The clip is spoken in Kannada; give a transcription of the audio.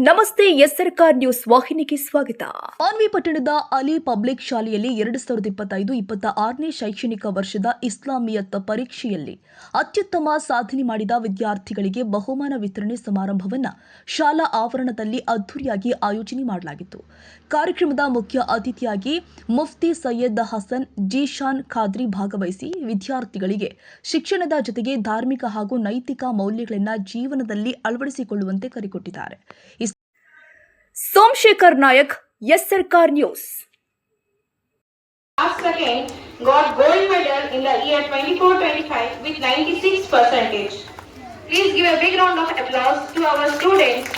ನಮಸ್ತೆ ಎಸ್ಆರ್ಕಾರ್ ನ್ಯೂಸ್ ವಾಹಿನಿಗೆ ಸ್ವಾಗತ. ಮಾನ್ವಿ ಪಟ್ಟಣದ ಅಲಿ ಪಬ್ಲಿಕ್ ಶಾಲೆಯಲ್ಲಿ 2025-26ನೇ ಶೈಕ್ಷಣಿಕ ವರ್ಷದ ಇಸ್ಲಾಮಿಯತ್ ಪರೀಕ್ಷೆಯಲ್ಲಿ ಅತ್ಯುತ್ತಮ ಸಾಧನೆ ಮಾಡಿದ ವಿದ್ಯಾರ್ಥಿಗಳಿಗೆ ಬಹುಮಾನ ವಿತರಣೆ ಸಮಾರಂಭವನ್ನು ಶಾಲಾ ಆವರಣದಲ್ಲಿ ಅದ್ದೂರಿಯಾಗಿ ಆಯೋಜನೆ ಮಾಡಲಾಗಿತ್ತು. ಕಾರ್ಯಕ್ರಮದ ಮುಖ್ಯ ಅತಿಥಿಯಾಗಿ ಮುಫ್ತಿ ಸೈಯದ್ ಹಸನ್ ಜೀಶಾನ್ ಖಾದ್ರಿ ಭಾಗವಹಿಸಿ ವಿದ್ಯಾರ್ಥಿಗಳಿಗೆ ಶಿಕ್ಷಣದ ಜೊತೆಗೆ ಧಾರ್ಮಿಕ ಹಾಗೂ ನೈತಿಕ ಮೌಲ್ಯಗಳನ್ನು ಜೀವನದಲ್ಲಿ ಅಳವಡಿಸಿಕೊಳ್ಳುವಂತೆ ಕರೆಕೊಟ್ಟಿದ್ದಾರೆ. ಸೋಮಶೇಖರ್ ನಾಯಕ್, ಎಸ್ಆರ್ಕಾರ್ news. Last second got gold medal in the year 24-25 with 96%. Please give a big round of applause to our students